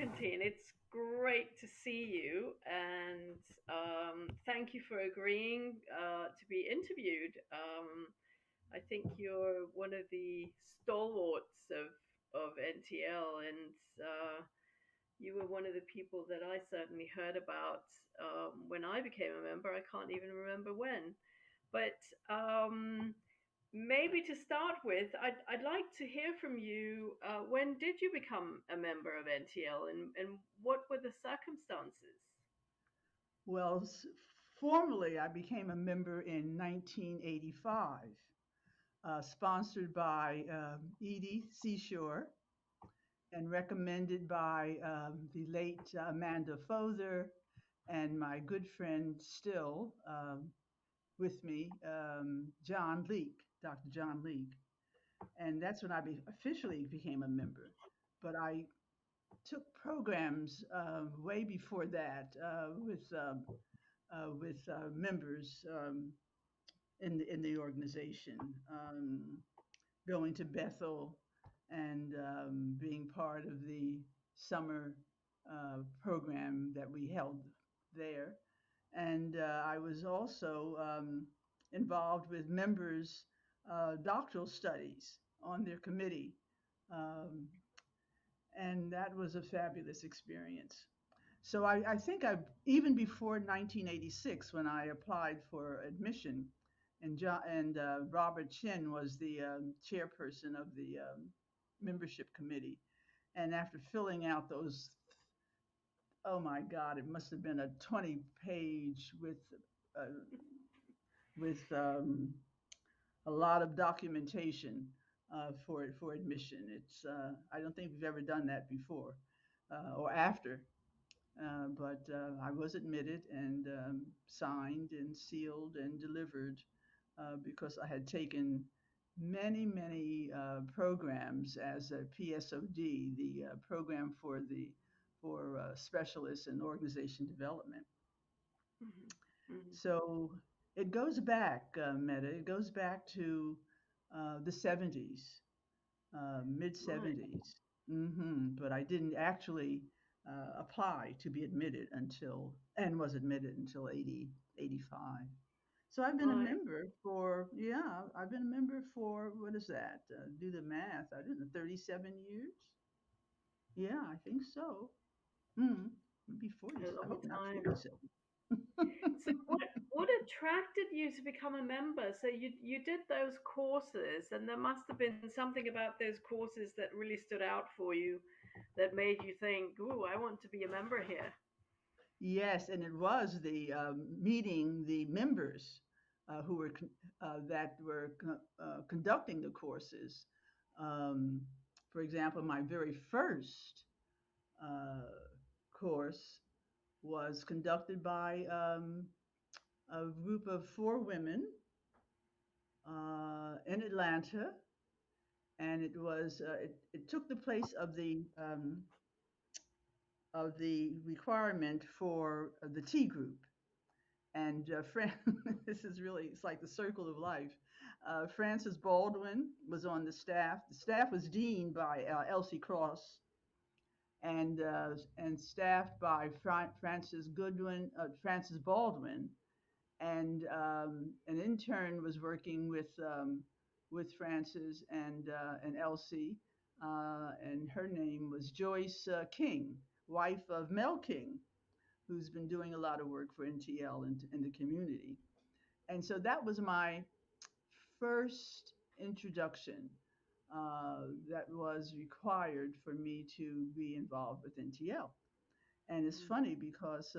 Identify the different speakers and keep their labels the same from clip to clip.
Speaker 1: Argentine. It's great to see you, and thank you for agreeing to be interviewed. I think you're one of the stalwarts of NTL, and you were one of the people that I certainly heard about when I became a member. I can't even remember when, but maybe to start with, I'd like to hear from you. When did you become a member of NTL, and what were the circumstances?
Speaker 2: Well, formally, I became a member in 1985, sponsored by Edie Seashore and recommended by the late Amanda Fother and my good friend still with me, John Leake, Dr. John Leake. And that's when I officially became a member. But I took programs way before that with members in the organization, going to Bethel and being part of the summer program that we held there. And I was also involved with members' doctoral studies on their committee. Um, and that was a fabulous experience. So I think even before 1986, when I applied for admission, and Robert Chin was the chairperson of the membership committee, and after filling out those, oh my God, it must have been a 20-page uh, with a lot of documentation for admission. It's I don't think we've ever done that before or after. But I was admitted and signed and sealed and delivered because I had taken many programs as a PSOD, the program for specialists in organization development.
Speaker 1: Hmm. Hmm.
Speaker 2: So it goes back, Meta. It goes back to the 70s, mid
Speaker 1: Right.
Speaker 2: 70s. But I didn't actually apply to be admitted until, and was admitted until 80 85. So I've been a
Speaker 1: Right.
Speaker 2: member for, yeah, I've been a member for, what is that? Do the math. I don't know, 37 years? Yeah, I think so. Maybe 40.
Speaker 1: A
Speaker 2: I
Speaker 1: long
Speaker 2: hope not
Speaker 1: time.
Speaker 2: 47.
Speaker 1: So what attracted you to become a member? So you did those courses, and there must have been something about those courses that really stood out for you, that made you think, "Ooh, I want to be a member here."
Speaker 2: Yes, and it was the meeting the members who were that were conducting the courses. Um, for example, my very first uh, course was conducted by a group of four women in Atlanta, and it took the place of the requirement for the T group. And this is really, it's like the circle of life. Frances Baldwin was on the staff. The staff was deaned by Elsie Cross and staffed by Frances Baldwin, and an intern was working with Frances and Elsie, and her name was Joyce King, wife of Mel King, who's been doing a lot of work for NTL in the community. And so that was my first introduction that was required for me to be involved with NTL. And it's
Speaker 1: Mm.
Speaker 2: funny because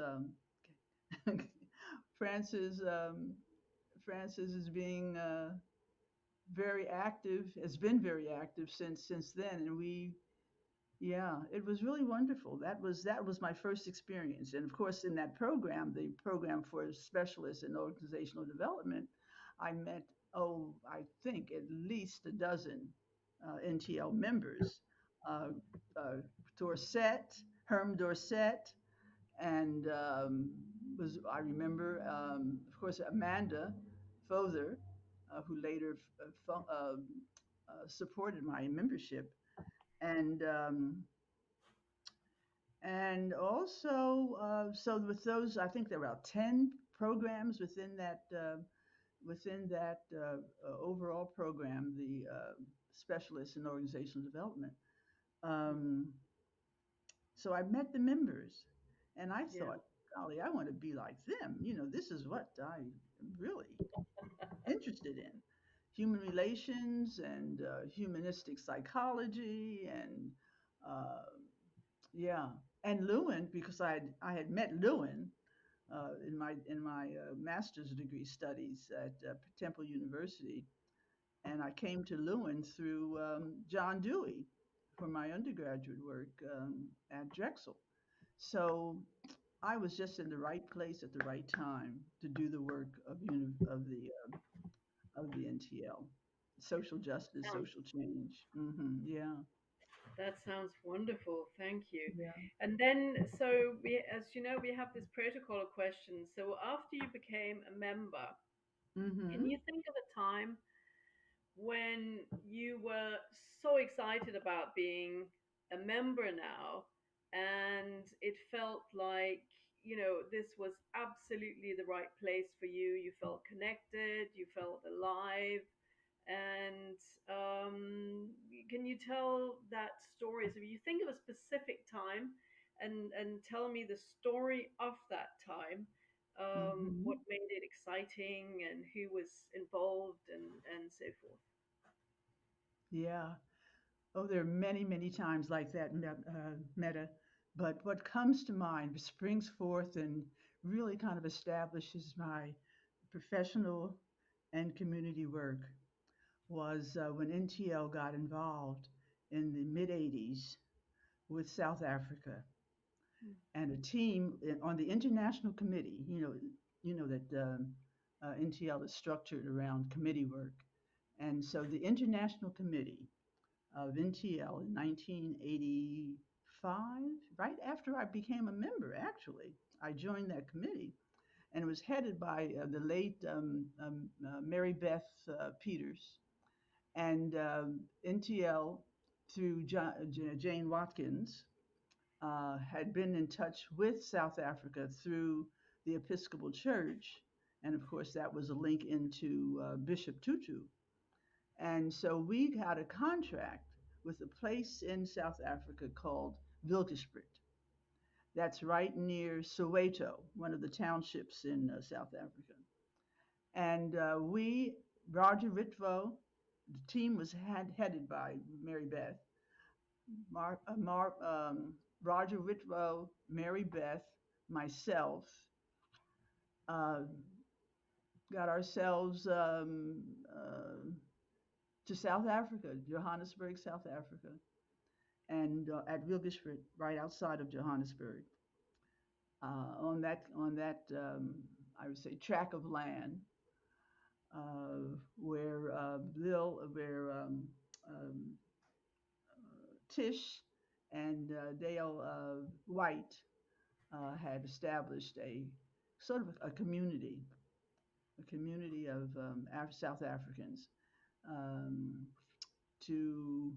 Speaker 2: Francis Francis is being very active, has been very active since then, and yeah, it was really wonderful. That was my first experience, and of course, in that program, the program for specialists in organizational development, I met, I think at least a dozen NTL members, uh, uh, Dorset, Herm Dorset, and was I remember, of course, Amanda Fother, who later supported my membership, and And also, so with those, I think there are about 10 programs within that overall program, the specialists in organizational development.
Speaker 1: Mm.
Speaker 2: Um, so I met the members, and I
Speaker 1: Yeah.
Speaker 2: thought, golly, I want to be like them. This is what I am really interested in: human relations and humanistic psychology, and uh, yeah, and Lewin, because I had met Lewin in my master's degree studies at Temple University, and I came to Lewin through John Dewey for my undergraduate work at Drexel. So I was just in the right place at the right time to do the work of the NTL, social justice,
Speaker 1: Sounds
Speaker 2: social change. Yeah,
Speaker 1: That sounds wonderful. Thank you.
Speaker 2: yeah.
Speaker 1: And then, so we, as you know, we have this protocol of questions. So after you became a member, can
Speaker 2: hmm
Speaker 1: you think of a time when you were so excited about being a member now, and it felt like, this was absolutely the right place for you? You felt connected, you felt alive, and can you tell that story? So you think of a specific time, and tell me the story of that time. What
Speaker 2: hmm
Speaker 1: made it exciting, and who was involved, and so forth.
Speaker 2: Yeah. Oh, there are many, many times like that, Meta. But what comes to mind, springs forth, and really kind of establishes my professional and community work was when NTL got involved in the mid 80s with South Africa, and a team on the international committee. You know that NTL is structured around committee work, and so the international committee of NTL in 1985, right after I became a member, actually. I joined that committee, and it was headed by the late Mary Beth Peters. And NTL, through Jane Watkins, had been in touch with South Africa through the Episcopal Church. And of course, that was a link into Bishop Tutu. And so we got a contract with a place in South Africa called Wilkespriet. That's right near Soweto, one of the townships in South Africa. And Roger Ritvo, the team was headed by Mary Beth, Roger Ritvo, Mary Beth, myself, uh, got ourselves to South Africa, Johannesburg, South Africa, and at Wilkespriet, right outside of Johannesburg, on that I would say tract of land where Tish and Dale White had established a sort of a community of South Africans um, to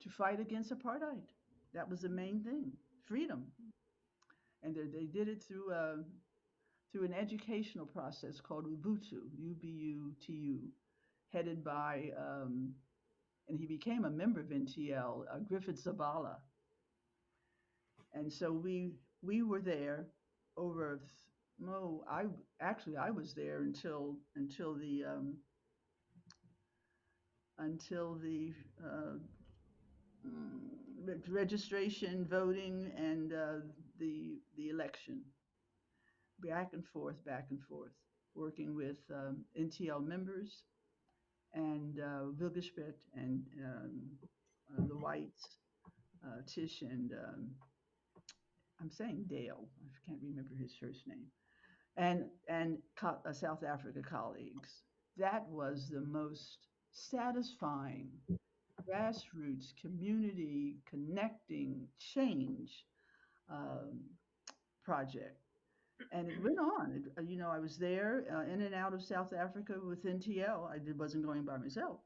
Speaker 2: to fight against apartheid. That was the main thing, freedom, and they did it through an educational process called Ubuntu, Ubutu, headed by and he became a member of NTL, Griffith Zabala, and so we were there over. No, I was there until the uh, registration, voting, and the election. Back and forth, working with NTL members and Wilgespiet and the Whites, Tish and I'm saying Dale. I can't remember his first name, and South Africa colleagues. That was the most satisfying grassroots community connecting change um, project. And it went on. I was there in and out of South Africa with NTL. Wasn't going by myself,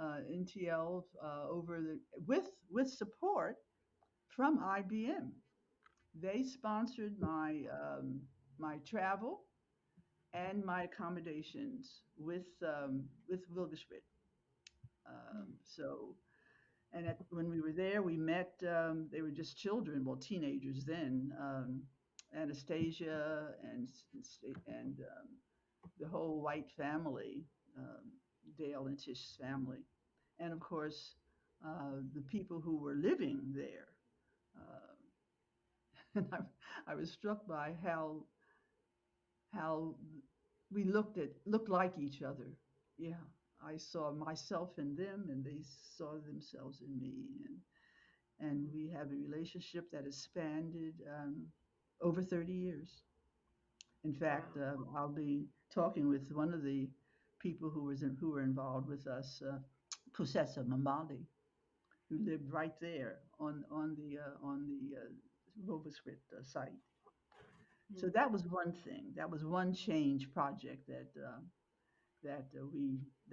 Speaker 2: NTL over the with support from IBM. They sponsored my travel and my accommodations with Wilgersbit.
Speaker 1: Mm.
Speaker 2: So, and when we were there, we met. They were just children, well, teenagers then. Anastasia and the whole White family, um, Dale and Tish's family, and of course the people who were living there. Uh, and I was struck by how we looked like each other. Yeah, I saw myself in them, and they saw themselves in me, and
Speaker 1: Mm.
Speaker 2: we have a relationship that has spanned over 30 years. In fact,
Speaker 1: Wow.
Speaker 2: I'll be talking with one of the people who were involved with us, Pusesa Mamadi, who lived right there on the Roboswit site. So
Speaker 1: Mm.
Speaker 2: that was one thing. That was one change project that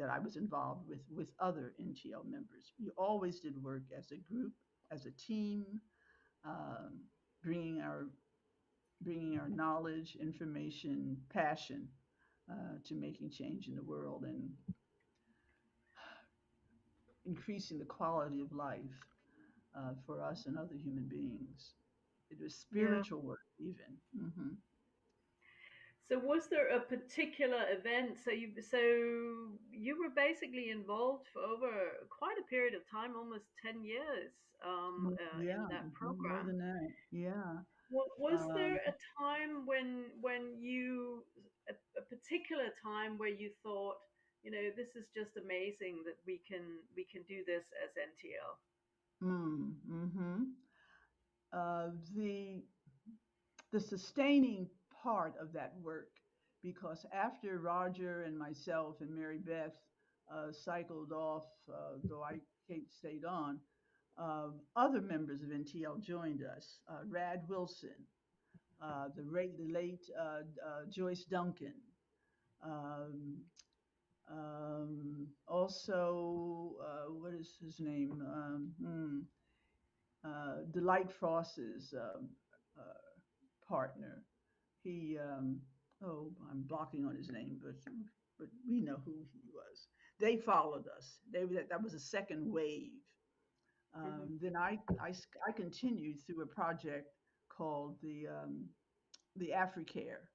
Speaker 2: I was involved with other NTL members. We always did work as a group, as a team, um, bringing our bringing our knowledge, information, passion to making change in the world and increasing the quality of life for us and other human beings. It was
Speaker 1: Yeah.
Speaker 2: spiritual work, even.
Speaker 1: So was there a particular event? So you were basically involved for over quite a period of time, almost 10 years, in
Speaker 2: Yeah,
Speaker 1: that
Speaker 2: more
Speaker 1: program.
Speaker 2: than that. Yeah.
Speaker 1: Was there
Speaker 2: Um,
Speaker 1: a time when you a particular time where you thought, this is just amazing that we can do this as NTL?
Speaker 2: mm-hmm. uh, the the sustaining part of that work, because after Roger and myself and Mary Beth cycled off, though I Kate stayed on, other members of NTL joined us. Rad Wilson, the late Joyce Duncan, um, also what is his name? Delight Frost's uh, partner. He, oh, I'm blocking on his name, but we know who he was. They followed us. That was a second wave.
Speaker 1: Hmm.
Speaker 2: Then I continued through a project called the Africare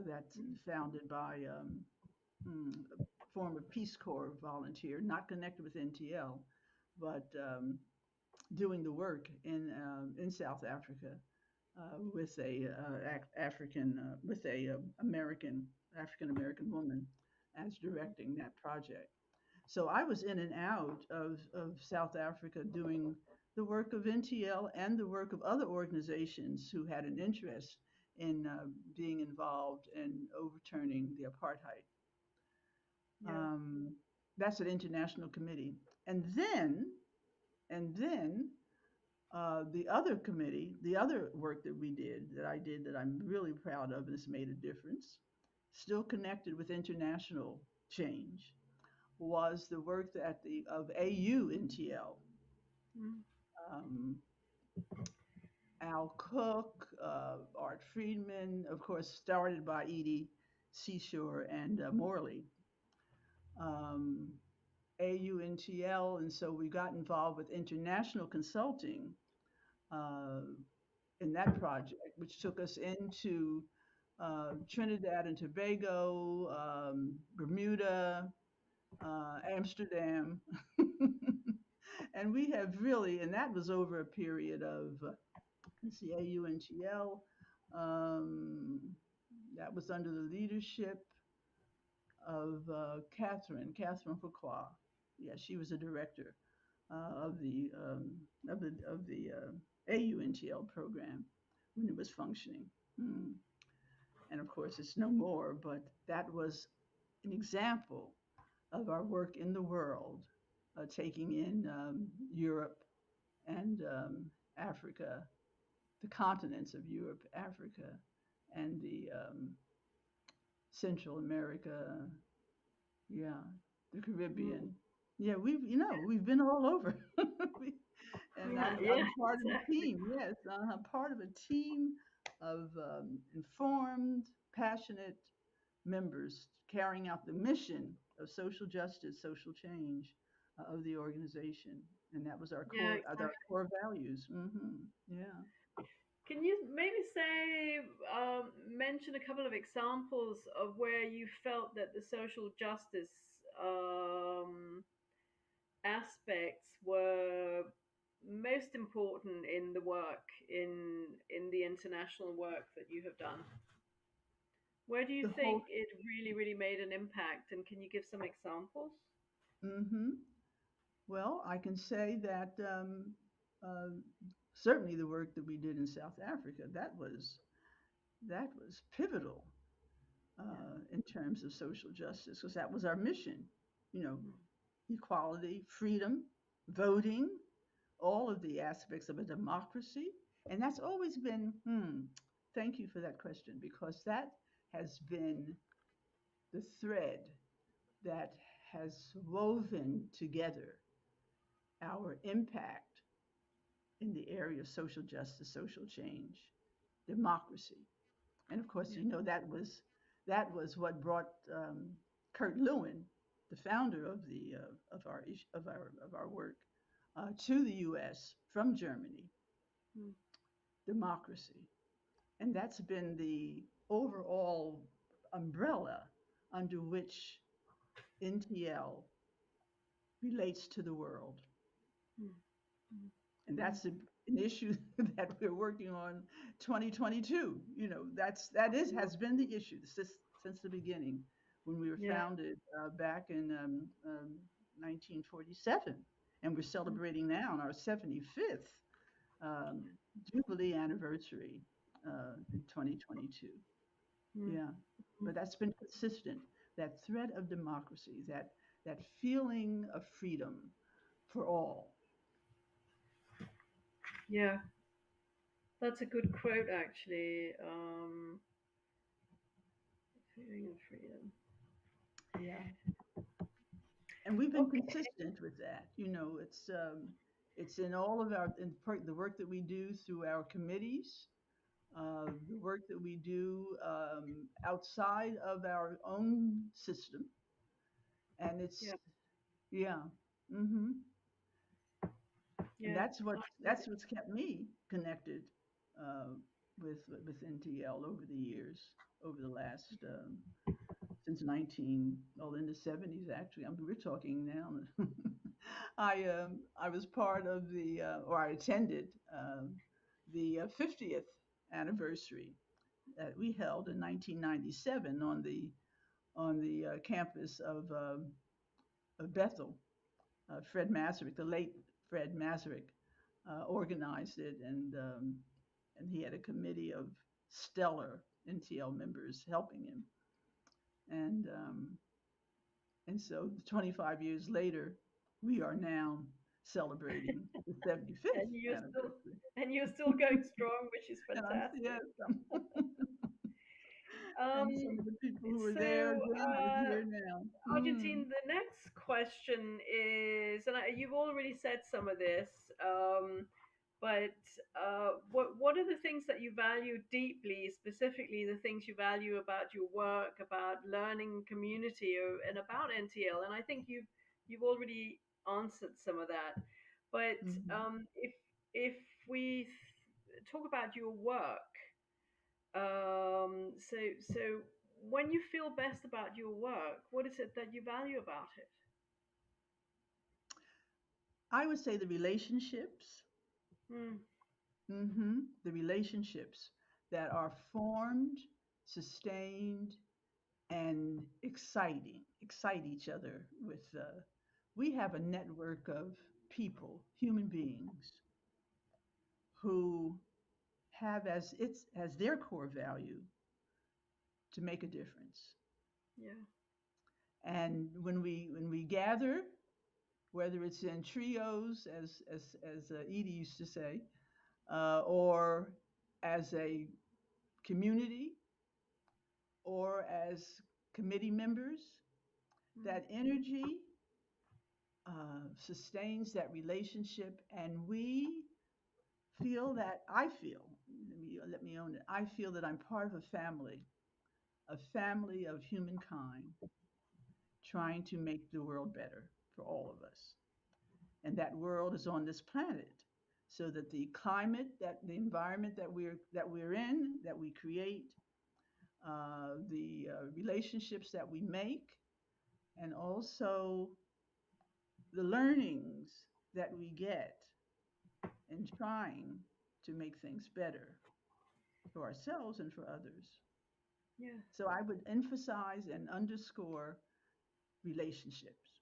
Speaker 2: that's founded by a former Peace Corps volunteer, not connected with NTL, but doing the work in South Africa with a African with a American African American woman as directing that project. So I was in and out of South Africa doing the work of NTL and the work of other organizations who had an interest in being involved in overturning the apartheid.
Speaker 1: Yeah.
Speaker 2: Um, that's an international committee, and then and then the other committee, the other work that I did that I'm really proud of and has made a difference, still connected with international change, was the work that the of AU NTL.
Speaker 1: Mm.
Speaker 2: Um, Al Cook, Art Friedman, of course, started by Edie Seashore and Morley. Um, AUNTL, and so we got involved with international consulting uh, in that project, which took us into Trinidad and Tobago, Bermuda, Amsterdam. And we have really, and that was over a period of, let's see, AUNTL. Um, that was under the leadership of Catherine Fuqua. Yeah, she was a director of the AUNTL program when it was functioning. Hmm. And of course, it's no more, but that was an example of our work in the world, taking in Europe and Africa, the continents of Europe, Africa, and the Central America, yeah, the
Speaker 1: Mm.
Speaker 2: Caribbean. Yeah, we've been all over. We- and
Speaker 1: Yeah,
Speaker 2: I'm
Speaker 1: yeah,
Speaker 2: part of a
Speaker 1: exactly.
Speaker 2: team. Yes, I'm part of a team of informed, passionate members carrying out the mission of social justice, social change of the organization, and that was
Speaker 1: Yeah,
Speaker 2: our
Speaker 1: exactly.
Speaker 2: core values. Yeah,
Speaker 1: Can you maybe say, mention a couple of examples of where you felt that the social justice aspects were most important in the work in the international work that you have done? Where do you
Speaker 2: the whole.
Speaker 1: think it really made an impact, and can you give some examples?
Speaker 2: hmm Well, I can say that uh, certainly the work that we did in South Africa that was pivotal
Speaker 1: Yeah.
Speaker 2: in terms of social justice because that was our mission. You know,
Speaker 1: Mm.
Speaker 2: equality, freedom, voting, all of the aspects of a democracy, and that's always been. Thank you for that question because that has been the thread that has woven together our impact in the area of social justice, social change, democracy. And of course,
Speaker 1: Yeah.
Speaker 2: that was what brought Kurt Lewin, the founder of the of our work, to the U.S. from Germany,
Speaker 1: Mm.
Speaker 2: democracy, and that's been the overall umbrella under which NTL relates to the world.
Speaker 1: Mm. Mm.
Speaker 2: And
Speaker 1: Mm.
Speaker 2: that's an issue that we're working on 2022. That has been the issue since the beginning when we were
Speaker 1: Yeah.
Speaker 2: founded back in 1947, and we're
Speaker 1: Mm.
Speaker 2: celebrating now on our 75th jubilee anniversary in 2022.
Speaker 1: Mm.
Speaker 2: Yeah,
Speaker 1: Mm.
Speaker 2: but that's been consistent. That thread of democracy, that feeling of freedom for all.
Speaker 1: Yeah, that's a good quote, actually. Feeling of freedom.
Speaker 2: Yeah. And we've been
Speaker 1: Okay.
Speaker 2: consistent with that. It's in all of the work that we do through our committees, the work that we do outside of our own system, and
Speaker 1: Yeah.
Speaker 2: yeah, hmm and
Speaker 1: Yeah.
Speaker 2: that's what's kept me connected uh, with NTL over the years, over the last since in the 70s actually. I mean, we're talking now. I was part of or I attended the 50th anniversary that we held in 1997 on the campus of Bethel. Fred Masaryk, the late Fred Masaryk, organized it, and he had a committee of stellar NTL members helping him. And And so 25 years later, we are now celebrating the 75th
Speaker 1: and you're still
Speaker 2: anniversary.
Speaker 1: and you're still going strong, which is
Speaker 2: And I'm yes,
Speaker 1: fantastic.
Speaker 2: and
Speaker 1: Um,
Speaker 2: some of the people who were there
Speaker 1: so
Speaker 2: then are here now.
Speaker 1: Argentine, the next question is, and you've already said some of this, but what are the things that you value deeply, specifically the things you value about your work, about learning community, and about NTL? And I think you've already answered some of that. But
Speaker 2: Mhm.
Speaker 1: if we talk about your work, so when you feel best about your work, what is it that you value about it?
Speaker 2: I would say the relationships,
Speaker 1: Mm.
Speaker 2: the relationships that are formed, sustained, and excite each other with. We have a network of people, human beings, who have as their core value to make a difference.
Speaker 1: Yeah.
Speaker 2: And when we gather, whether it's in trios, as Edie used to say, or as a community, or as committee members,
Speaker 1: Mm.
Speaker 2: that energy sustains that relationship, and we feel that I feel, let me own it. I feel that I'm part of a family of humankind trying to make the world better for all of us. And that world is on this planet so that the climate, that the environment that we're in, that we create, the relationships that we make, and also the learnings that we get in trying to make things better for ourselves and for others.
Speaker 1: Yeah.
Speaker 2: So I would emphasize and underscore relationships.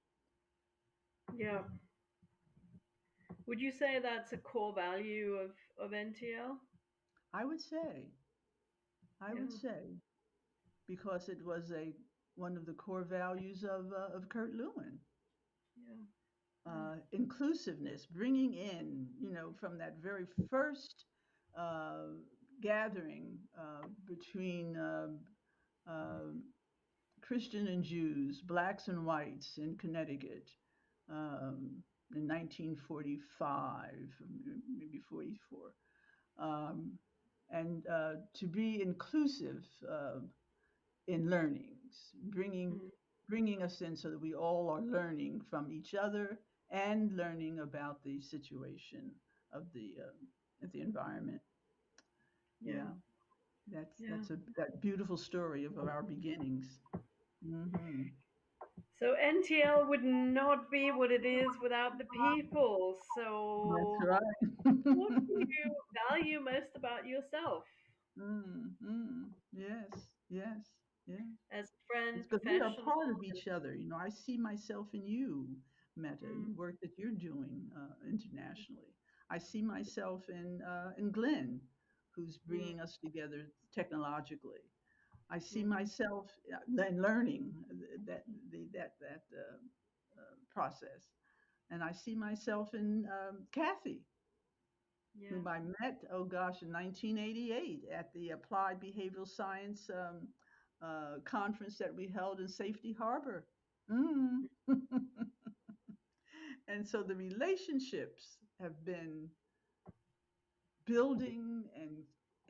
Speaker 1: Yeah. Would you say that's a core value of NTL?
Speaker 2: I would say, I would
Speaker 1: Yeah.
Speaker 2: say, because it was a one of the core values of Kurt Lewin.
Speaker 1: Yeah. Yeah.
Speaker 2: Inclusiveness, bringing in, from that very first uh, gathering between um Christian and Jews, blacks and whites in Connecticut in 1945, maybe 44. Um, and to be inclusive in learnings, bringing
Speaker 1: Mm.
Speaker 2: bringing us in so that we all are learning from each other and learning about the situation of the environment.
Speaker 1: Yeah.
Speaker 2: Yeah, that's
Speaker 1: Yeah.
Speaker 2: that's a that beautiful story of our beginnings. Hmm.
Speaker 1: So NTL would not be what it is without the people.
Speaker 2: That's
Speaker 1: So
Speaker 2: right.
Speaker 1: what do you value most about yourself
Speaker 2: Yes, yes, yes.
Speaker 1: as a friend,
Speaker 2: It's because we are
Speaker 1: professional?
Speaker 2: part of each other. I see myself in you, Meta, in
Speaker 1: Mm,
Speaker 2: the work that you're doing internationally. I see myself in Glenn, who's
Speaker 1: mm,
Speaker 2: bringing us together technologically. I see
Speaker 1: mm-hmm.
Speaker 2: myself in learning that process, and I see myself in Kathy,
Speaker 1: Yeah.
Speaker 2: whom I met, oh gosh, in 1988 at the Applied Behavioral Science conference that we held in Safety Harbor. Mm. And so the relationships have been building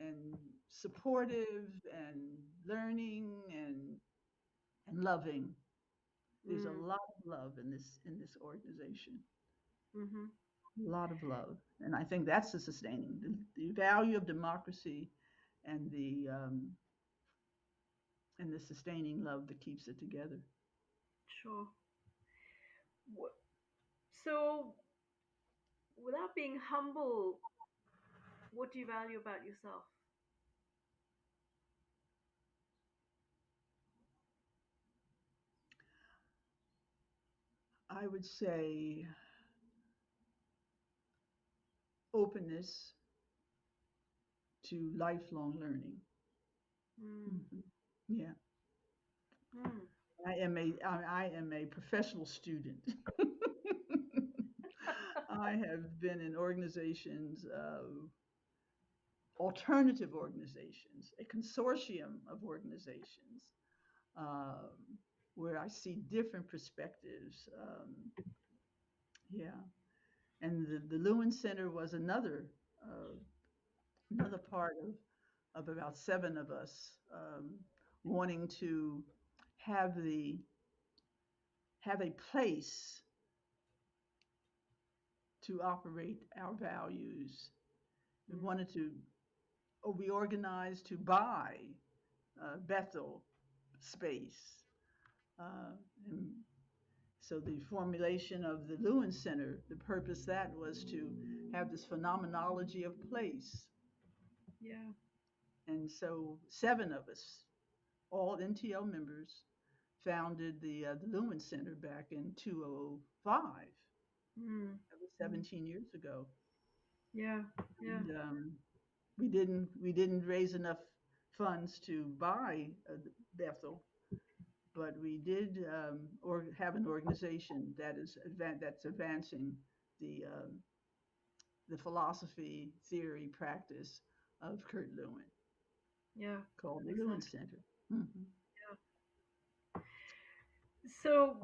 Speaker 2: and supportive and learning and loving. There's a
Speaker 1: Mm,
Speaker 2: lot of love in this organization.
Speaker 1: mm-hmm.
Speaker 2: A lot of love, and I think that's the sustaining the value of democracy and the sustaining love that keeps it together.
Speaker 1: Sure. Wh- So, without being humble, what do you value about yourself?
Speaker 2: I would say openness to lifelong learning.
Speaker 1: Mm,
Speaker 2: Mhm. Yeah,
Speaker 1: mm,
Speaker 2: I am a professional student. I have been in organizations, alternative organizations, a consortium of organizations, um, where I see different perspectives. Yeah, and the Lewin Center was another part of about seven of us wanting to have the have a place to operate our values. We
Speaker 1: mm,
Speaker 2: wanted to, or we organized to buy Bethel space. Uh, and so the formulation of the Lewin Center, the purpose that was to have this phenomenology of place.
Speaker 1: yeah.
Speaker 2: And so seven of us, all NTL members, founded the Lewin Center back in 2005.
Speaker 1: Mm,
Speaker 2: That was
Speaker 1: mm,
Speaker 2: 17 years ago.
Speaker 1: yeah. Yeah.
Speaker 2: And we didn't raise enough funds to buy Bethel, but we did or have an organization that's advancing the um, the philosophy, theory, practice of Kurt Lewin,
Speaker 1: Yeah.
Speaker 2: called the Lewin
Speaker 1: Exactly.
Speaker 2: Center. Hmm.
Speaker 1: Yeah. So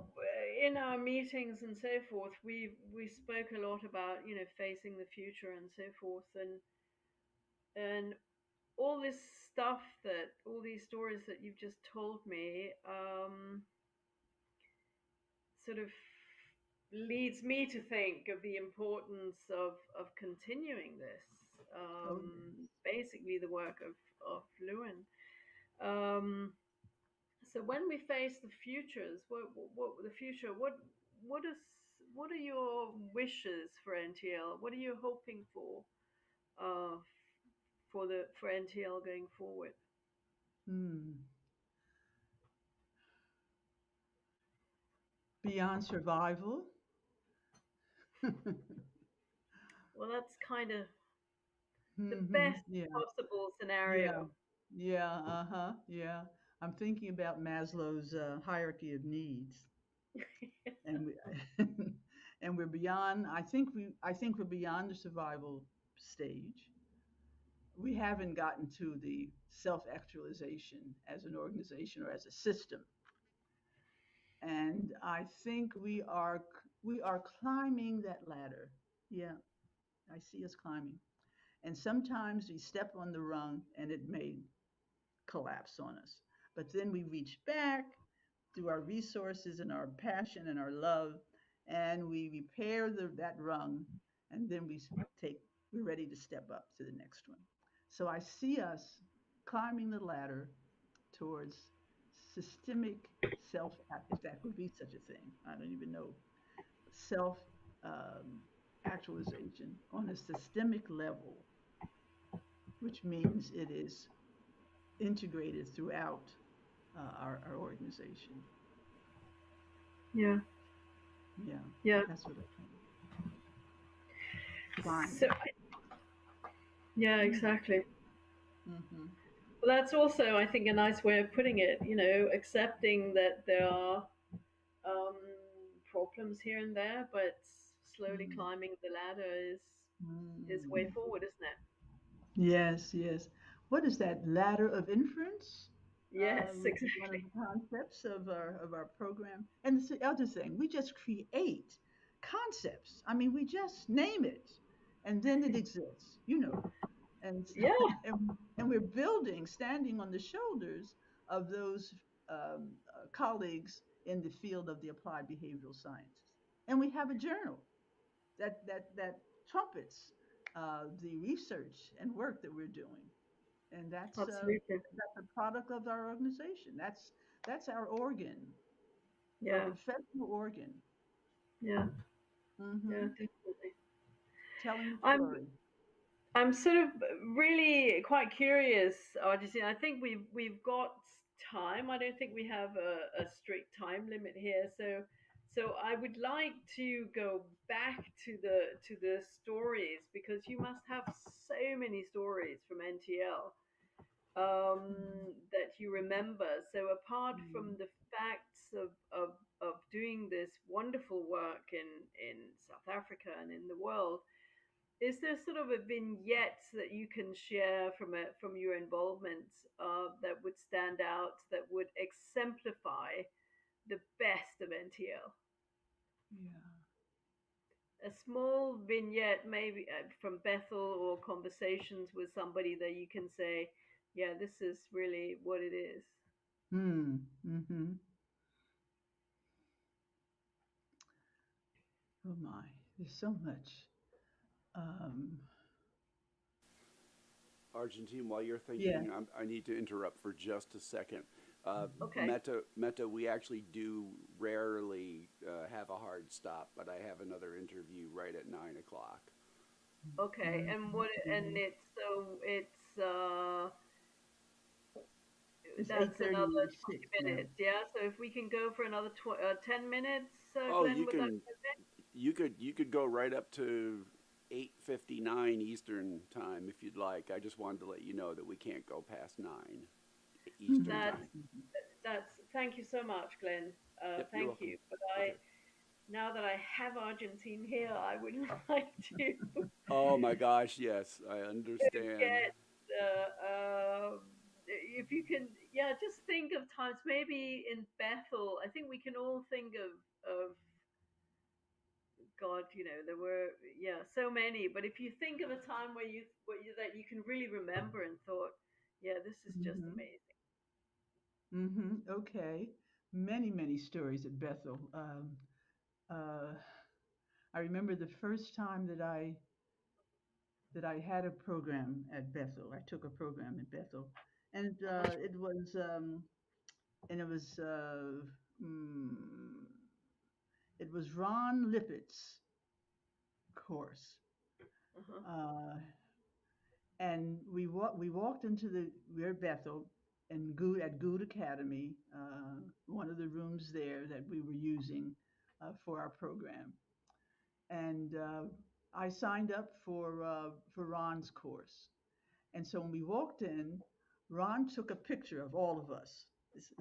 Speaker 1: in our meetings and so forth, we spoke a lot about facing the future and so forth, and all this stuff that all these stories that you've just told me sort of leads me to think of the importance of continuing this.
Speaker 2: Oh, yes.
Speaker 1: Basically, the work of Lewin. Um, so when we face the futures, what the future? What is what are your wishes for NTL? What are you hoping uh, for NTL going forward?
Speaker 2: Hmm. Beyond survival.
Speaker 1: Well, that's kind of the
Speaker 2: Hmm.
Speaker 1: best
Speaker 2: Yeah,
Speaker 1: possible
Speaker 2: yeah,
Speaker 1: scenario.
Speaker 2: yeah, uh-huh, yeah. I'm thinking about Maslow's hierarchy of needs, and we, and we're beyond. I think we're beyond the survival stage. We haven't gotten to the self-actualization as an organization or as a system, and I think we are climbing that ladder. Yeah, I see us climbing, and sometimes we step on the rung, and it may collapse on us. But then we reach back through our resources and our passion and our love, and we repair that rung, and then we're ready to step up to the next one. So I see us climbing the ladder towards systemic self, if that could be such a thing. I don't even know. Self um, actualization on a systemic level, which means it is integrated throughout our organization.
Speaker 1: Yeah,
Speaker 2: Yeah,
Speaker 1: yeah.
Speaker 2: that's what I think.
Speaker 1: So,
Speaker 2: Climbing.
Speaker 1: yeah,
Speaker 2: Yeah.
Speaker 1: exactly.
Speaker 2: Mm-hmm.
Speaker 1: Well, that's also, I think, a nice way of putting it. Accepting that there are um, problems here and there, but slowly
Speaker 2: Mm.
Speaker 1: climbing the ladder is way
Speaker 2: Mm.
Speaker 1: forward, isn't it?
Speaker 2: Yes, yes. What is that ladder of inference?
Speaker 1: Yes,
Speaker 2: Which is one
Speaker 1: exactly.
Speaker 2: of the concepts of our program. And it's the other thing, we just create concepts. I mean, we just name it, and then it exists. And
Speaker 1: Yeah,
Speaker 2: and we're building, standing on the shoulders of those colleagues in the field of the applied behavioral sciences. And we have a journal that trumpets the research and work that we're doing, and
Speaker 1: absolutely.
Speaker 2: that's a product of our organization. That's our organ, our
Speaker 1: Yeah,
Speaker 2: professional organ.
Speaker 1: yeah, yeah,
Speaker 2: Hmm.
Speaker 1: definitely.
Speaker 2: Telling the
Speaker 1: I'm
Speaker 2: story.
Speaker 1: I'm sort of really quite curious, Arjun. I think we've got time. I don't think we have a strict time limit here. So I would like to go back to the stories because you must have so many stories from NTL that you remember. So apart from
Speaker 2: Mhm.
Speaker 1: the facts of doing this wonderful work in South Africa and in the world, is there sort of a vignette that you can share from your involvement that would stand out, that would exemplify the best of NTL?
Speaker 2: Yeah.
Speaker 1: A small vignette, maybe from Bethel or conversations with somebody that you can say, yeah, this is really what it is.
Speaker 2: Hmm. Mm-hmm. Oh my, there's so much. Um,
Speaker 3: Argentine, while you're
Speaker 2: yeah.
Speaker 3: thinking, I need to interrupt for just a second.
Speaker 1: Okay.
Speaker 3: Meta, we actually do rarely have a hard stop, but I have another interview right at 9 o'clock.
Speaker 1: Okay.
Speaker 2: Mhm.
Speaker 1: And what? And
Speaker 2: Mhm.
Speaker 1: it's
Speaker 2: It's
Speaker 1: that's another
Speaker 2: 8:36
Speaker 1: 20
Speaker 2: now.
Speaker 1: minutes. Yeah. So if we can go for another 10 minutes,
Speaker 3: Oh,
Speaker 1: Glenn, would that be okay?
Speaker 3: you could go right up to 8:59 Eastern time if you'd like. I just wanted to let you know that we can't go past 9 Eastern
Speaker 1: That's
Speaker 3: time.
Speaker 1: that's. Thank you so much, Glenn.
Speaker 3: Yep, you're
Speaker 1: Thank
Speaker 3: welcome.
Speaker 1: you. But
Speaker 3: Okay.
Speaker 1: now that I have Argentine here, I would like to
Speaker 3: Oh my gosh, yes, I understand.
Speaker 1: get if you can, yeah, just think think of times, maybe in Bethel, I think we can all think of God, there were, yeah, so many. But if you think of a time where you that you can really remember and thought, yeah, this is just
Speaker 2: Mm-hmm.
Speaker 1: amazing.
Speaker 2: Mm-hmm. Okay. Many, many stories at Bethel. Uh, I remember the first time that I had a program at Bethel. I took a program at Bethel, and
Speaker 1: Uh-huh.
Speaker 2: it was mm, it was Ron Lippett's course,
Speaker 1: Uh-huh.
Speaker 2: uh, and we walked into we're at Bethel and at Good Academy, one of the rooms there that we were using for our program, and I signed up for Ron's course. And so when we walked in, Ron took a picture of all of us,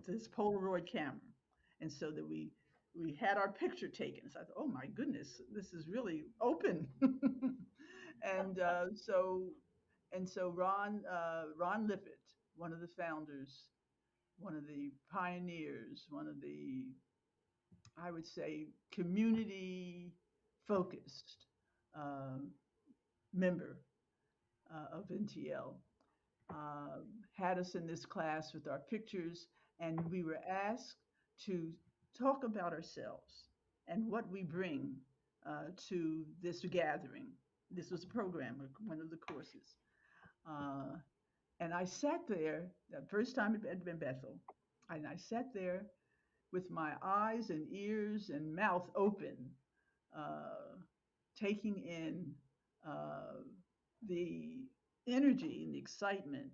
Speaker 2: this Polaroid camera, and so that we had our picture taken. So I thought, oh my goodness, this is really open. and so Ron Lippett, one of the founders, one of the pioneers, one of the, I would say, community focused um, member of NTL, had us in this class with our pictures, and we were asked to talk about ourselves and what we bring to this gathering. This was a program, one of the courses. Uh, and I sat there, the first time at Bethel, and I sat there with my eyes and ears and mouth open, uh, taking in uh, the energy and the excitement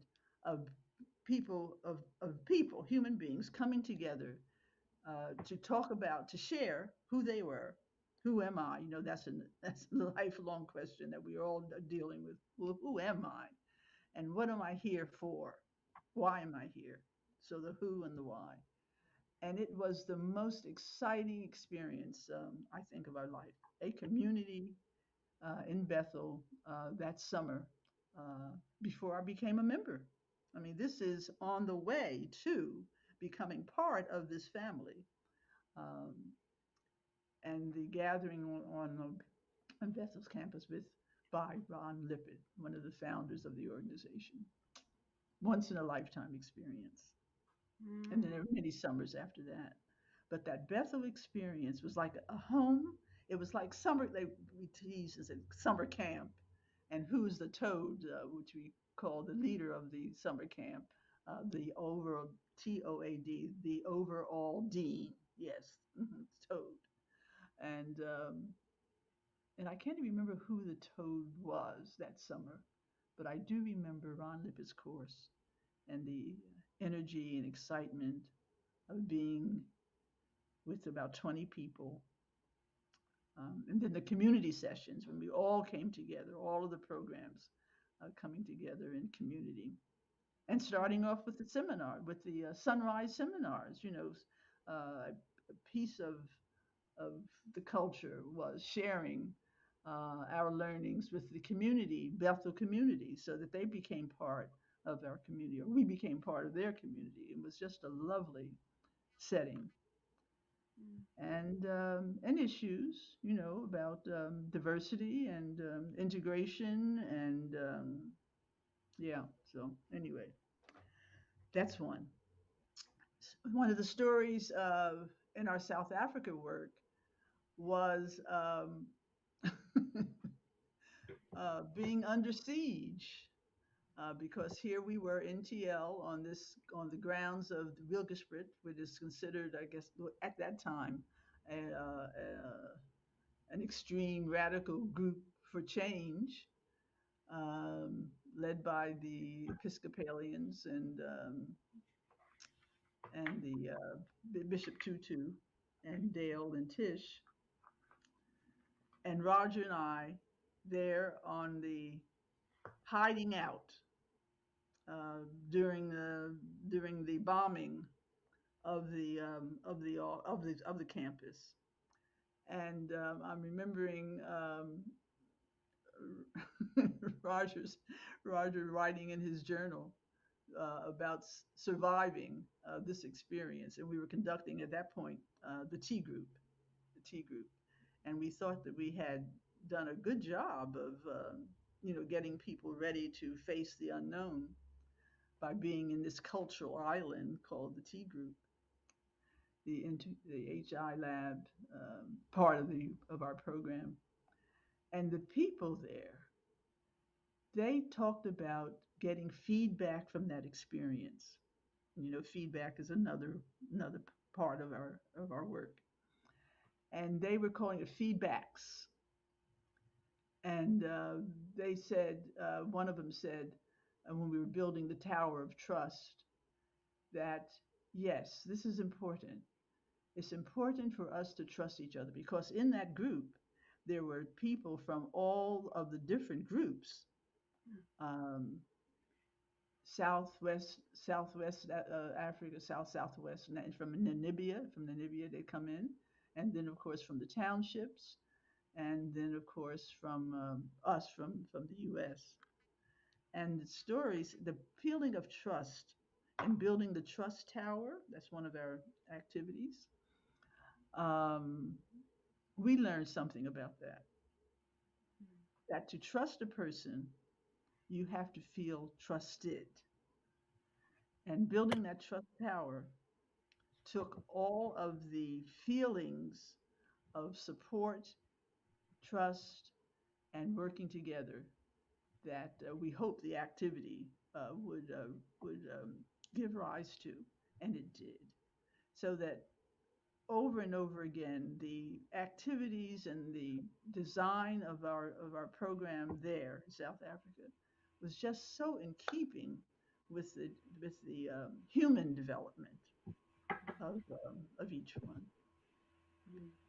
Speaker 2: of people, human beings coming together to talk about, to share who they were. Who am I? That's a lifelong question that we're all dealing with. Well, who am I, and what am I here for? Why am I here? So the who and the why, and it was the most exciting experience, I think, of our life. A community in Bethel that summer before I became a member. I mean, this is on the way to becoming part of this family. Um, and the gathering on Bethel's campus by Ron Lippert, one of the founders of the organization. Once in a lifetime experience. And then there
Speaker 1: Mm.
Speaker 2: were many summers after that. But that Bethel experience was like a home. It was like summer. We teased as a summer camp, and who's the toad, which we call the leader of the summer camp, the overall TOAD, the overall dean. Yes, toad. And and I can't even remember who the toad was that summer, but I do remember Ron Lippett's course and the energy and excitement of being with about 20 people. And then the community sessions when we all came together, all of the programs coming together in community. And starting off with the seminar, with the sunrise seminars, a piece of the culture was sharing our learnings with the community, Bethel community, so that they became part of our community, or we became part of their community. It was just a lovely setting.
Speaker 1: Mm.
Speaker 2: And issues, about diversity and integration and yeah. So anyway, that's one. One of the stories in our South Africa work was being under siege. Because here we were NTL on the grounds of the Wilgenspruit, which is considered, I guess, at that time, an extreme radical group for change, led by the Episcopalians and the Bishop Tutu and Dale and Tish, and Roger and I there on the hiding out uh, during the during the bombing of the campus. And I'm remembering Rogers Roger writing in his journal surviving this experience, and we were conducting at that point the T group, and we thought that we had done a good job of getting people ready to face the unknown by being in this cultural island called the T group, the HI lab part of our program, and the people there, they talked about getting feedback from that experience. Feedback is another part of our work, and they were calling it feedbacks. And they said, one of them said, when we were building the Tower of Trust, that yes, this is important. It's important for us to trust each other because in that group, there were people from all of the different groups, um, Southwest Africa, Southwest, and from Namibia they come in, and then of course from the townships, and then of course from us from the U.S. And the stories, the feeling of trust, and building the trust tower. That's one of our activities. Um, we learned something about that. That to trust a person, you have to feel trusted. And building that trust tower took all of the feelings of support, trust, and working together that we hope the activity would give rise to, and it did. So that over and over again, the activities and the design of our program there in South Africa was just so in keeping with the human development of each one,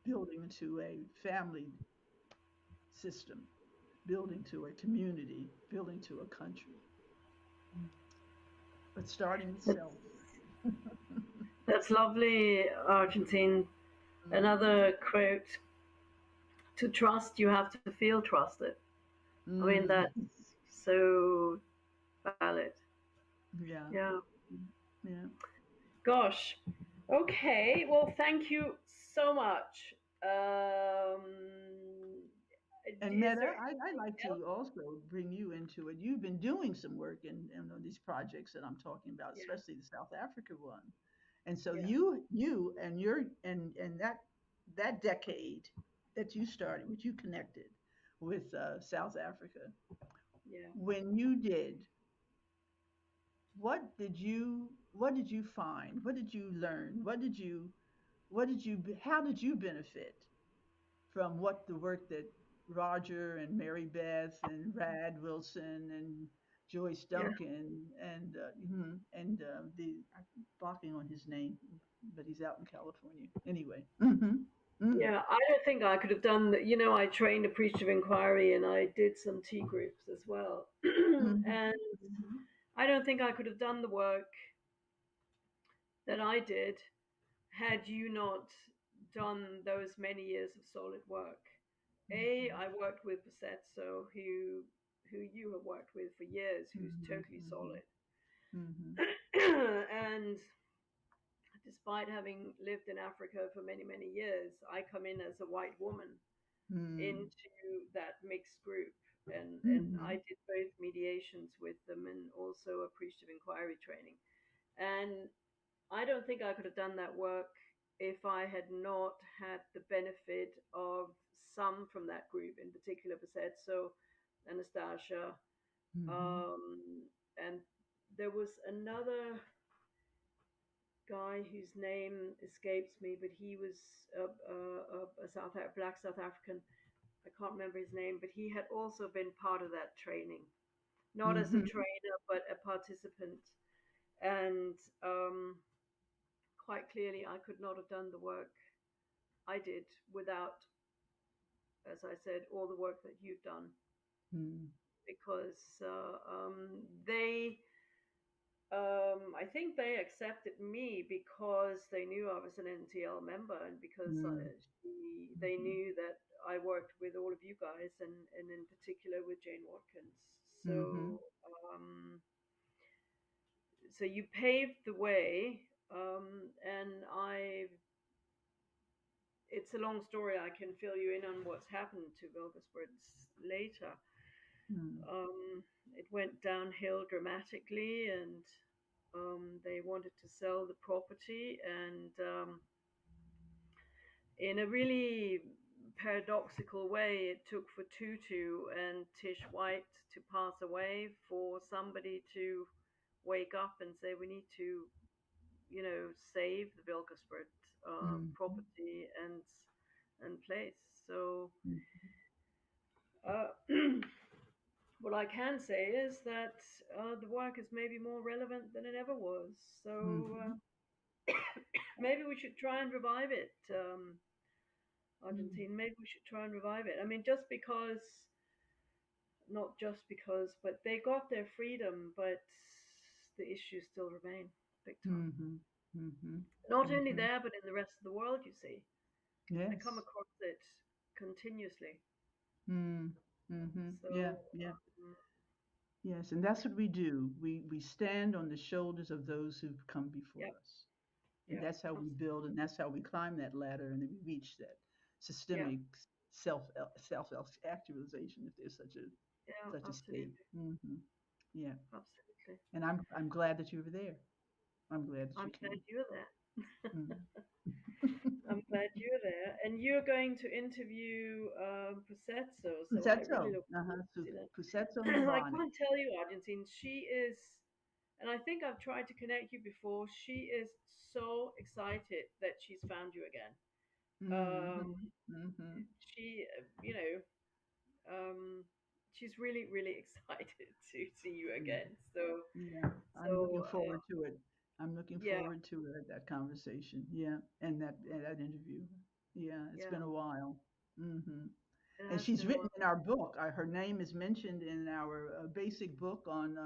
Speaker 2: building to a family system, building to a community, building to a country, but starting with
Speaker 1: That's,
Speaker 2: self.
Speaker 1: that's lovely, Argentine.
Speaker 2: Mm,
Speaker 1: Another quote: "To trust, you have to feel trusted." I mean,
Speaker 2: mm,
Speaker 1: that's so valid.
Speaker 2: yeah,
Speaker 1: Yeah.
Speaker 2: yeah.
Speaker 1: Gosh. Okay. Well, thank you so much.
Speaker 2: And
Speaker 1: Is there
Speaker 2: Meta, I'd
Speaker 1: anything
Speaker 2: like
Speaker 1: else?
Speaker 2: to also bring you into it. You've been doing some work in these projects that I'm talking about,
Speaker 1: Yeah.
Speaker 2: especially the South Africa one. And so
Speaker 1: Yeah.
Speaker 2: you and your and that decade that you started, which you connected with South Africa,
Speaker 1: Yeah.
Speaker 2: when you did, what did you find? What did you learn? How did you benefit from what the work that Roger and Mary Beth and Rad Wilson and Joyce
Speaker 1: Yeah.
Speaker 2: Duncan and the I'm blocking on his name, but he's out in California anyway. Mm,
Speaker 1: Yeah. I don't think I could have done that. I trained a priest of inquiry and I did some tea groups as well.
Speaker 2: mhm,
Speaker 1: And
Speaker 2: mhm,
Speaker 1: I don't think I could have done the work that I did had you not done those many years of solid work. I worked with Basetso, who you have worked with for years, who's
Speaker 2: mhm,
Speaker 1: totally
Speaker 2: mhm,
Speaker 1: solid.
Speaker 2: mhm,
Speaker 1: And despite having lived in Africa for many, many years, I come in as a white woman
Speaker 2: mhm,
Speaker 1: into that mixed group. And I
Speaker 2: mhm,
Speaker 1: did both mediations with them and also a priest of inquiry training. And I don't think I could have done that work if I had not had the benefit of some from that group, in particular Basetso, Anastasia,
Speaker 2: mhm,
Speaker 1: um, and there was another guy whose name escapes me, but he was a black South African. I can't remember his name, but he had also been part of that training, not as a
Speaker 2: mhm,
Speaker 1: trainer, but a participant. And quite clearly, I could not have done the work I did without, as I said, all the work that you've done,
Speaker 2: mhm,
Speaker 1: because I think they accepted me because they knew I was an NTL member and because
Speaker 2: mhm,
Speaker 1: they
Speaker 2: mhm,
Speaker 1: knew that I worked with all of you guys and in particular with Jane Watkins.
Speaker 2: mhm,
Speaker 1: So, um, so you paved the way, and I. It's a long story. I can fill you in on what's happened to Wilgersburg's later.
Speaker 2: Mm,
Speaker 1: Um, it went downhill dramatically, and they wanted to sell the property, and in a really paradoxical way, it took for Tutu and Tish White to pass away for somebody to wake up and say, we need to, save the Wilkesburg
Speaker 2: mm,
Speaker 1: property and place. So
Speaker 2: mm,
Speaker 1: uh, what I can say is that the work is maybe more relevant than it ever was. So
Speaker 2: mhm,
Speaker 1: maybe we should try and revive it.
Speaker 2: mm,
Speaker 1: Argentine, maybe we should try and revive it. I mean, just because, not just because, but they got their freedom, but the issues still remain big time.
Speaker 2: mhm, mhm,
Speaker 1: Not only
Speaker 2: mhm.
Speaker 1: there, but in the rest of the world, you see. I come
Speaker 2: Yes.
Speaker 1: across it continuously.
Speaker 2: Mm, mhm.
Speaker 1: So,
Speaker 2: Yeah, yeah. Yes, and that's what we do. We stand on the shoulders of those who've come before
Speaker 1: yeah,
Speaker 2: us. And
Speaker 1: yeah,
Speaker 2: that's how we build, and that's how we climb that ladder, and then we reach that
Speaker 1: yeah,
Speaker 2: systemic self self actualization, if there's
Speaker 1: yeah,
Speaker 2: such a state.
Speaker 1: absolutely,
Speaker 2: Yeah,
Speaker 1: absolutely.
Speaker 2: and I'm glad that you were there. I'm glad that
Speaker 1: I'm
Speaker 2: you
Speaker 1: glad
Speaker 2: came.
Speaker 1: you're there.
Speaker 2: Mm.
Speaker 1: I'm glad you're there, and you're going to interview Pusetso, so I really
Speaker 2: Pusetto,
Speaker 1: look forward to
Speaker 2: so
Speaker 1: see that.
Speaker 2: Pusetto
Speaker 1: I
Speaker 2: Mbane.
Speaker 1: can't tell you, Argentine. She is, and I think I've tried to connect you before. She is so excited that she's found you again. Um,
Speaker 2: Mm-hmm. Mm-hmm.
Speaker 1: she, she's really, really excited to see you
Speaker 2: Yeah.
Speaker 1: again. So,
Speaker 2: Yeah, I'm
Speaker 1: so
Speaker 2: looking forward to it. I'm looking
Speaker 1: yeah,
Speaker 2: forward to it, that conversation. Yeah, and that interview. Yeah, it's
Speaker 1: yeah,
Speaker 2: been a while. Hmm.
Speaker 1: it
Speaker 2: And
Speaker 1: has
Speaker 2: she's
Speaker 1: been a
Speaker 2: written
Speaker 1: while.
Speaker 2: in our book. Her name is mentioned in our basic book on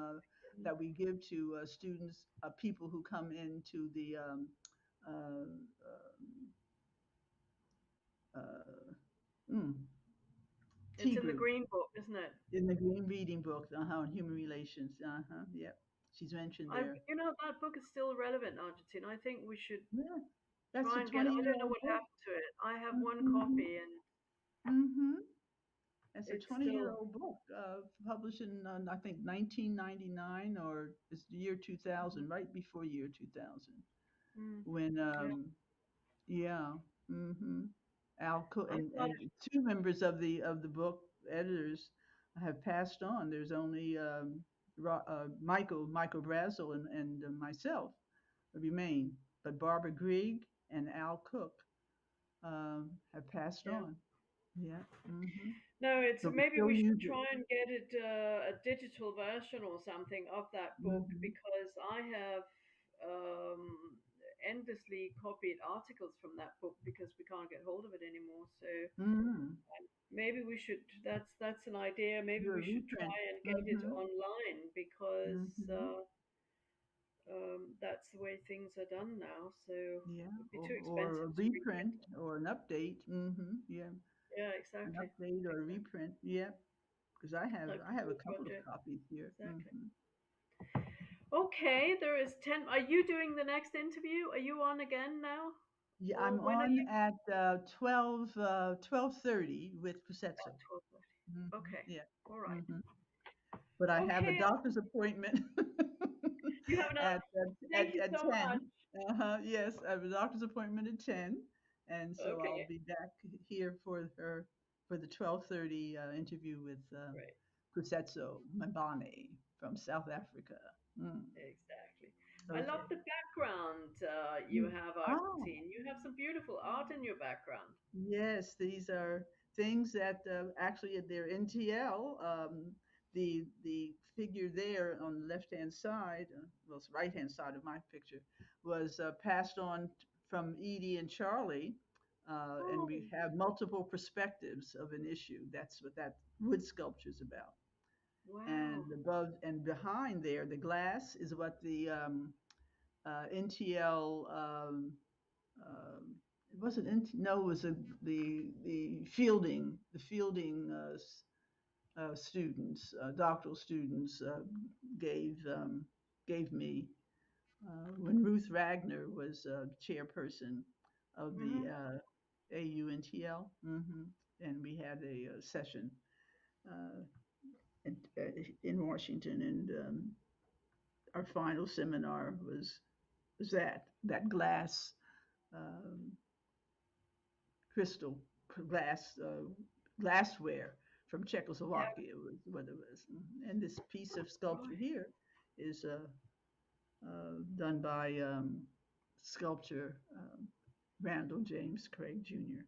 Speaker 2: that we give to students, people who come into the uh, mm,
Speaker 1: It's
Speaker 2: T
Speaker 1: in the
Speaker 2: group
Speaker 1: green book, isn't it?
Speaker 2: in the Green Reading book, on human relations. Yeah, she's mentioned there.
Speaker 1: That book is still relevant, Argentine. I think we should
Speaker 2: Yeah, that's
Speaker 1: try
Speaker 2: a
Speaker 1: and get. I don't know
Speaker 2: 20-year-old
Speaker 1: what
Speaker 2: book.
Speaker 1: happened to it. I have one
Speaker 2: Mm-hmm.
Speaker 1: copy, and
Speaker 2: Mm-hmm. It's a
Speaker 1: it's
Speaker 2: 20 year
Speaker 1: still.
Speaker 2: old book, published in, I think, 1999, or it's the year 2000, right before year 2000.
Speaker 1: Mm,
Speaker 2: When,
Speaker 1: yeah,
Speaker 2: yeah, mm-hmm. Al Cook
Speaker 1: I thought.
Speaker 2: and two members of the book editors have passed on. There's only Michael Brazel and myself remain, but Barbara Grieg and Al Cook have passed
Speaker 1: Yeah.
Speaker 2: on. Yeah. Mm-hmm.
Speaker 1: No, it's
Speaker 2: But we
Speaker 1: maybe
Speaker 2: still
Speaker 1: we should
Speaker 2: use it.
Speaker 1: try and get it a digital version or something of that book
Speaker 2: Mhm.
Speaker 1: because I have endlessly copied articles from that book because we can't get hold of it anymore. So
Speaker 2: Mhm.
Speaker 1: maybe we should. That's an idea. Maybe
Speaker 2: Do a
Speaker 1: we should
Speaker 2: reprint.
Speaker 1: try and get it
Speaker 2: Mhm.
Speaker 1: online because
Speaker 2: Mhm.
Speaker 1: that's the way things are done now. So
Speaker 2: Yeah,
Speaker 1: it'd be too
Speaker 2: or a
Speaker 1: expensive to reprint.
Speaker 2: reprint or an update. Mhm. Yeah,
Speaker 1: Yeah,
Speaker 2: an
Speaker 1: exactly.
Speaker 2: update or a
Speaker 1: Exactly.
Speaker 2: reprint. Yeah, because
Speaker 1: Like
Speaker 2: I have a
Speaker 1: a
Speaker 2: couple of
Speaker 1: project.
Speaker 2: copies here.
Speaker 1: Exactly.
Speaker 2: Mhm.
Speaker 1: Okay, there is 10. Are you doing the next interview? Are you on again now?
Speaker 2: Yeah,
Speaker 1: Or
Speaker 2: I'm
Speaker 1: when are
Speaker 2: on
Speaker 1: you?
Speaker 2: at 12:30 with Pusetso.
Speaker 1: At 12:30.
Speaker 2: Mhm.
Speaker 1: Okay.
Speaker 2: Yeah.
Speaker 1: All right.
Speaker 2: Mhm. But I have a
Speaker 1: Okay.
Speaker 2: doctor's appointment
Speaker 1: You have enough. Thank you
Speaker 2: at
Speaker 1: so much.
Speaker 2: 10. Yes, I have a doctor's appointment at 10, and so I'll
Speaker 1: Okay.
Speaker 2: be back here for the 12:30 interview with
Speaker 1: Right.
Speaker 2: Kusetso Mbane from South Africa. Mm,
Speaker 1: Exactly. I love
Speaker 2: okay.
Speaker 1: the background you
Speaker 2: Mm.
Speaker 1: have,
Speaker 2: Oh,
Speaker 1: Argentine. You have some beautiful art in your background.
Speaker 2: yes, these are things that actually they're NTL. The figure there on the left-hand side, well, it's right-hand side of my picture, was passed on from Edie and Charlie, and
Speaker 1: Oh,
Speaker 2: we have multiple perspectives of an issue. That's what that wood sculpture is about.
Speaker 1: wow.
Speaker 2: And above and behind there, the glass is what the NTL um, it wasn't no, it was the fielding students, doctoral students gave gave me. when Ruth Ragnar was chairperson of the
Speaker 1: Mhm.
Speaker 2: AUNTL, and we had a session uh, in Washington, and our final seminar was that glass um, crystal glass glassware from
Speaker 1: Yeah.
Speaker 2: Czechoslovakia was what it was. And this piece of sculpture
Speaker 1: Right.
Speaker 2: here is done by sculptor Randall James Craig Jr.